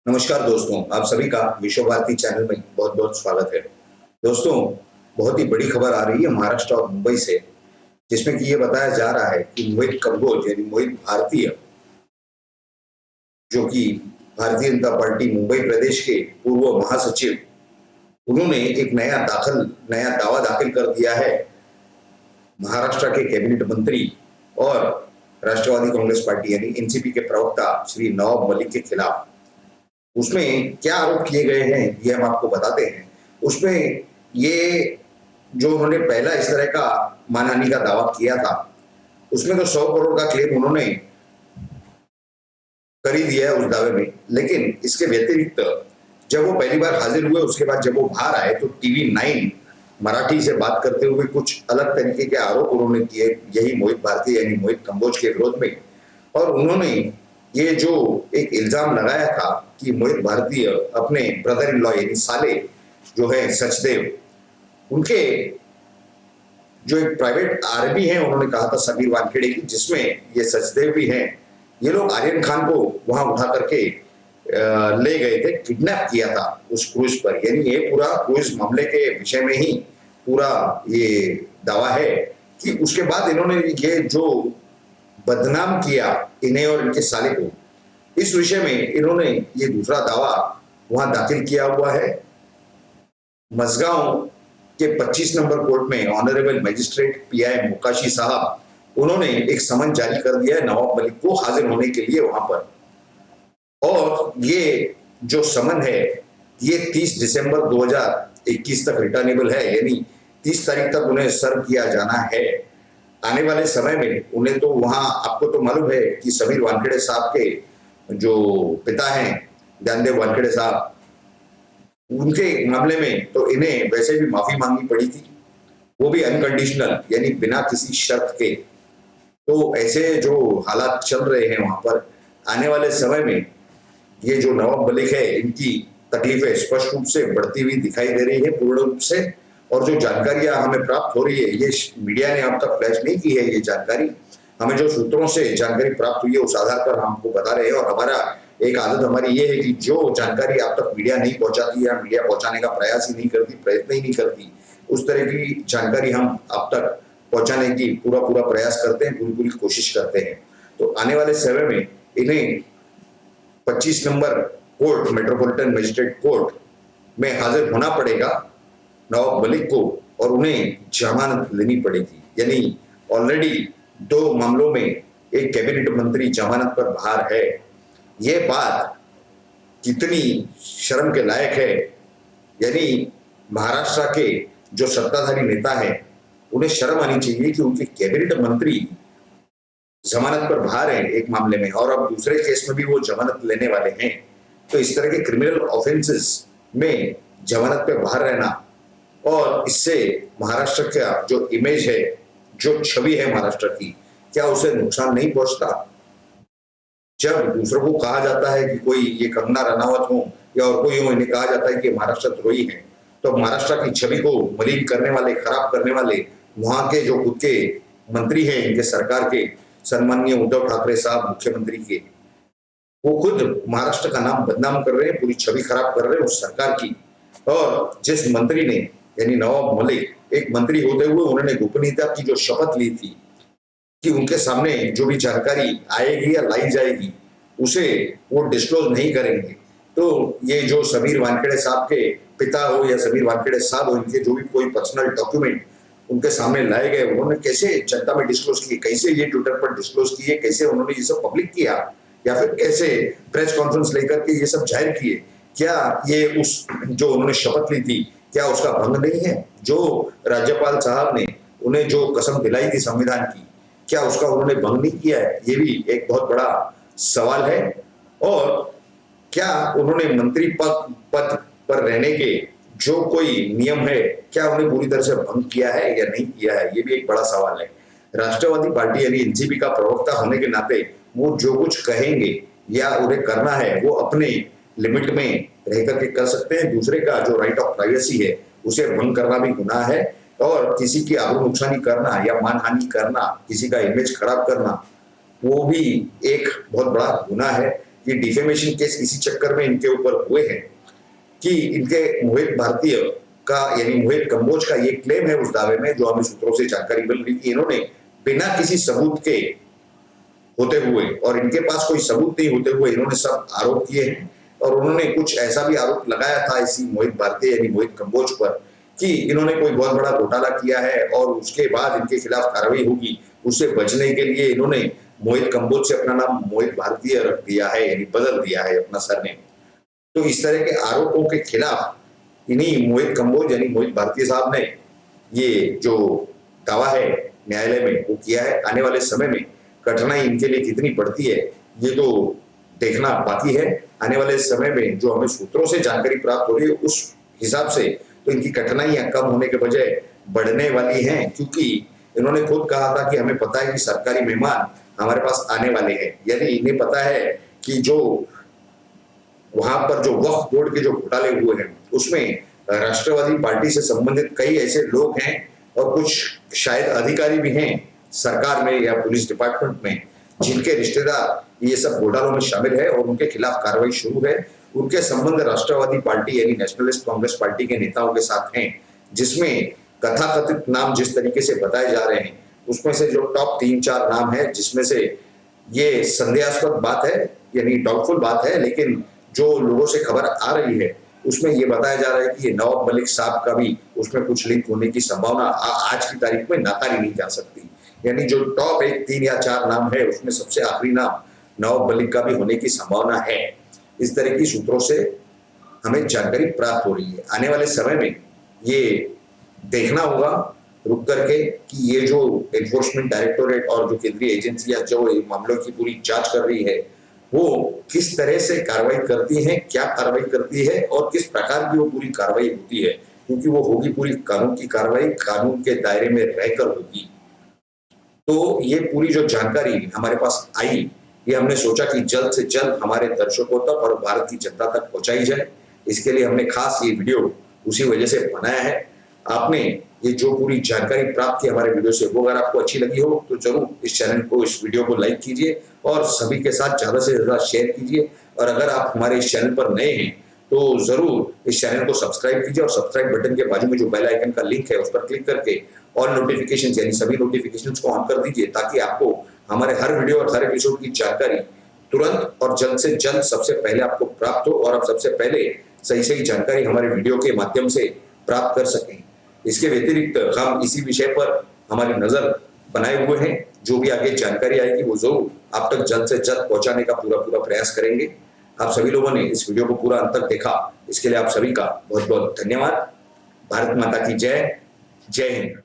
नमस्कार दोस्तों, आप सभी का विश्व भारती चैनल में बहुत बहुत स्वागत है। दोस्तों, बहुत ही बड़ी खबर आ रही है महाराष्ट्र और मुंबई से, जिसमें कि ये बताया जा रहा है कि मोहित कंबोज यानी मोहित भारतीय, जो कि भारतीय जनता पार्टी मुंबई प्रदेश के पूर्व महासचिव, उन्होंने एक नया दावा दाखिल कर दिया है महाराष्ट्र के कैबिनेट मंत्री और राष्ट्रवादी कांग्रेस पार्टी यानी एनसीपी के प्रवक्ता श्री नवाब मलिक के खिलाफ। उसमें क्या आरोप किए गए हैं ये हम आपको बताते हैं। उसमें ये जो उन्होंने पहला इस तरह का मानहानि का दावा किया था, उसमें तो 100 करोड़ का क्लेम उन्होंने कर ही दिया है उस दावे में। लेकिन इसके व्यतिरिक्त जब वो पहली बार हाजिर हुए, उसके बाद जब वो बाहर आए तो टीवी 9 मराठी से बात करते हुए कुछ अलग तरीके के आरोप उन्होंने किए, यही मोहित भारती यानी मोहित कंबोज के विरोध में। और उन्होंने ये जो एक इल्जाम लगाया था कि मोहित भारतीय अपने ब्रदर इन लॉ यानी साले जो है सचदेव, उनके जो एक प्राइवेट आर्मी है, उन्होंने कहा था समीर वानखेड़े की, जिसमें ये सचदेव भी हैं, ये लोग आर्यन खान को वहां उठा करके ले गए थे, किडनैप किया था उस क्रूज पर। यानी ये पूरा क्रूज मामले के विषय में ही पूरा ये दावा है कि उसके बाद इन्होंने ये जो बदनाम किया इन्हें और इनके साले को, इस विषय में इन्होंने ये दूसरा दावा वहां दाखिल किया हुआ है। मजगांव के 25 नंबर कोर्ट में ऑनरेबल मजिस्ट्रेट पीआई मुकाशी साहब, उन्होंने एक समन जारी कर दिया है नवाब मलिक को हाजिर होने के लिए वहां पर। और ये जो समन है ये 30 दिसंबर 2021 तक रिटर्नेबल है, यानी 30 तारीख तक उन्हें सर्व किया जाना है। आने वाले समय में उन्हें तो वहां, आपको तो मालूम है कि समीर वानखेड़े साहब के जो पिता हैं ध्यानदेव वानखेड़े साहब, उनके मामले में तो इन्हें वैसे भी माफी मांगनी पड़ी थी, वो भी अनकंडीशनल यानी बिना किसी शर्त के। तो ऐसे जो हालात चल रहे हैं वहां पर, आने वाले समय में ये जो नवाब मलिक है, इनकी तकलीफें स्पष्ट रूप से बढ़ती हुई दिखाई दे रही है पूर्ण रूप से। और जो जानकारियां हमें प्राप्त हो रही है, ये मीडिया ने अब तक फ्लैश नहीं की है, ये जानकारी हमें जो सूत्रों से जानकारी प्राप्त हुई है उस आधार पर हमको बता रहे हैं। और हमारा एक आदत हमारी ये है कि जो जानकारी आप तक मीडिया नहीं पहुंचाती या मीडिया पहुंचाने का प्रयास ही नहीं करती, प्रयत्न ही नहीं करती, उस तरह की जानकारी हम आप तक पहुंचाने की पूरा प्रयास करते हैं, पूरी कोशिश करते हैं। तो आने वाले समय में इन्हें 25 number court, metropolitan magistrate court में हाजिर होना पड़ेगा नवाब मलिक को, और उन्हें जमानत लेनी पड़ेगी। यानी ऑलरेडी 2 मामलों में एक कैबिनेट मंत्री जमानत पर बाहर है। यह बात कितनी शर्म के लायक है, यानी महाराष्ट्र के जो सत्ताधारी नेता हैं उन्हें शर्म आनी चाहिए कि उनके कैबिनेट मंत्री जमानत पर बाहर हैं एक मामले में, और अब दूसरे केस में भी वो जमानत लेने वाले हैं। तो इस तरह के क्रिमिनल ऑफेंसेस में जमानत पे बाहर रहना, और इससे महाराष्ट्र का जो इमेज है, जो छवि है महाराष्ट्र की, क्या उसे नुकसान नहीं पहुंचता? जब दूसरों को कहा जाता है कि कोई ये कंगना रनावत हो या और कोई हो, इन्हें कहा जाता है कि महाराष्ट्र द्रोही है, तो महाराष्ट्र की छवि को मलिन करने वाले, खराब करने वाले वहां के जो खुद के मंत्री हैं, इनके सरकार के सम्माननीय उद्धव ठाकरे साहब मुख्यमंत्री के, वो खुद महाराष्ट्र का नाम बदनाम कर रहे हैं, पूरी छवि खराब कर रहे हैं उस सरकार की। और जिस मंत्री ने यानी नवाब मलिक, एक मंत्री होते हुए उन्होंने गोपनीयता की जो शपथ ली थी कि उनके सामने जो भी जानकारी आएगी या लाई जाएगी उसे वो डिस्क्लोज नहीं करेंगे, तो ये जो समीर वानखेड़े साहब के पिता हो या समीर वानखेड़े साहब हो, इनके जो भी कोई पर्सनल डॉक्यूमेंट उनके सामने लाए गए, उन्होंने कैसे जनता में डिस्क्लोज किए, कैसे ये ट्विटर पर डिस्क्लोज किए, कैसे उन्होंने ये सब पब्लिक किया, या फिर कैसे प्रेस कॉन्फ्रेंस लेकर के ये सब जाहिर किए? क्या ये उस जो उन्होंने शपथ ली थी, क्या उसका भंग नहीं है? जो राज्यपाल साहब ने उन्हें जो कसम दिलाई थी संविधान की, क्या उसका उन्होंने भंग नहीं किया है? ये भी एक बहुत बड़ा सवाल है। और क्या उन्होंने मंत्री पद पर रहने के जो कोई नियम है, क्या उन्हें पूरी तरह से भंग किया है या नहीं किया है? ये भी एक बड़ा सवाल है। राष्ट्रवादी पार्टी यानी एनसीपी का प्रवक्ता होने के नाते वो जो कुछ कहेंगे या उन्हें करना है वो अपने लिमिट में रह करके कर सकते हैं। दूसरे का जो राइट ऑफ प्राइवेसी है उसे भंग करना भी गुनाह है, और किसी की आबरू नुकसानी करना या मानहानि करना, किसी का इमेज खराब करना, वो भी एक बहुत बड़ा गुनाह है। ये डिफेमेशन केस इसी चक्कर में इनके ऊपर हुए हैं कि इनके मोहित भारतीय का यानी मोहित कंबोज का ये क्लेम है उस दावे में, जो हमें सूत्रों से जानकारी मिल रही कि इन्होंने बिना किसी सबूत के होते हुए और इनके पास कोई सबूत नहीं होते हुए इन्होंने सब आरोप किए हैं। और उन्होंने कुछ ऐसा भी आरोप लगाया था इसी मोहित भारतीय यानी मोहित कंबोज पर कि इन्होंने कोई बहुत बड़ा घोटाला किया है और उसके बाद इनके खिलाफ कार्रवाई होगी, उससे बचने के लिए इन्होंने मोहित कंबोज से अपना नाम मोहित भारतीय रख दिया है, यानी बदल दिया है अपना सरनेम। तो इस तरह के आरोपों के खिलाफ इन्हीं मोहित कंबोज यानी मोहित भारतीय साहब ने ये जो दावा है न्यायालय में वो किया है। आने वाले समय में कठिनाई इनके लिए कितनी पड़ती है ये तो देखना बाकी है। आने वाले समय में जो हमें सूत्रों से जानकारी प्राप्त हो रही है उस हिसाब से तो इनकी कठिनाइयां कम होने के बजाय बढ़ने वाली हैं, क्योंकि इन्होंने खुद कहा था कि हमें पता है कि सरकारी मेहमान हमारे पास आने वाले हैं। यानी इन्हें पता है कि जो वहां पर जो वक्फ बोर्ड के जो घोटाले हुए हैं उसमें राष्ट्रवादी पार्टी से संबंधित कई ऐसे लोग हैं और कुछ शायद अधिकारी भी हैं सरकार में या पुलिस डिपार्टमेंट में जिनके रिश्तेदार ये सब घोटालों में शामिल है और उनके खिलाफ कार्रवाई शुरू है। उनके संबंध राष्ट्रवादी पार्टी यानी नेशनलिस्ट कांग्रेस पार्टी के नेताओं के साथ हैं, जिसमें कथाकथित नाम जिस तरीके से बताए जा रहे हैं उसमें से जो टॉप 3-4 नाम है, जिसमें से ये संदेहास्पद बात है यानी डाउटफुल बात है, लेकिन जो लोगों से खबर आ रही है उसमें ये बताया जा रहा है कि ये नवाब मलिक साहब का भी उसमें कुछ लिंक होने की संभावना आज की तारीख में नाकारी नहीं जा सकती। यानी जो टॉप 3 या 4 नाम है उसमें सबसे आखिरी नाम नवाब मलिक का भी होने की संभावना है। इस तरह की सूत्रों से हमें जानकारी प्राप्त हो रही है। आने वाले समय में ये देखना होगा रुक करके कि ये जो एनफोर्समेंट डायरेक्टोरेट और जो केंद्रीय एजेंसियां जो मामलों की पूरी जांच कर रही है वो किस तरह से कार्रवाई करती है, क्या कार्रवाई करती है और किस प्रकार की वो पूरी कार्रवाई होती है, क्योंकि वो होगी पूरी कानून की कार्रवाई, कानून के दायरे में रहकर होगी। तो ये पूरी जो जानकारी हमारे पास आई ये हमने सोचा कि जल्द से जल्द हमारे दर्शकों तक और भारत की जनता तक पहुंचाई जाए। इसके लिए हमने खास ये वीडियो उसी वजह से बनाया है। आपने ये जो पूरी जानकारी प्राप्त की हमारे वीडियो से वो अगर आपको अच्छी लगी हो तो जरूर इस चैनल को, इस वीडियो को लाइक कीजिए और सभी के साथ ज्यादा से ज्यादा शेयर कीजिए। और अगर आप हमारे इस चैनल पर नए हैं तो जरूर इस चैनल को सब्सक्राइब कीजिए और सब्सक्राइब बटन के बाजू में जो बेल आइकन का लिंक है उस पर क्लिक करके ऑल नोटिफिकेशंस यानी सभी नोटिफिकेशंस को ऑन कर दीजिए, ताकि आपको हमारे हर वीडियो और हर एपिसोड की जानकारी तुरंत और जल्द से जल्द सबसे पहले आपको प्राप्त हो और आप सबसे पहले सही जानकारी हमारे वीडियो के माध्यम से प्राप्त कर सकें। इसके व्यतिरिक्त हम इसी विषय पर हमारी नजर बनाए हुए हैं। जो भी आगे जानकारी आएगी वो जरूर आप तक जल्द से जल्द पहुंचाने का पूरा प्रयास करेंगे। आप सभी लोगों ने इस वीडियो को पूरा अंत तक देखा, इसके लिए आप सभी का बहुत बहुत धन्यवाद। भारत माता की जय। जय हिंद।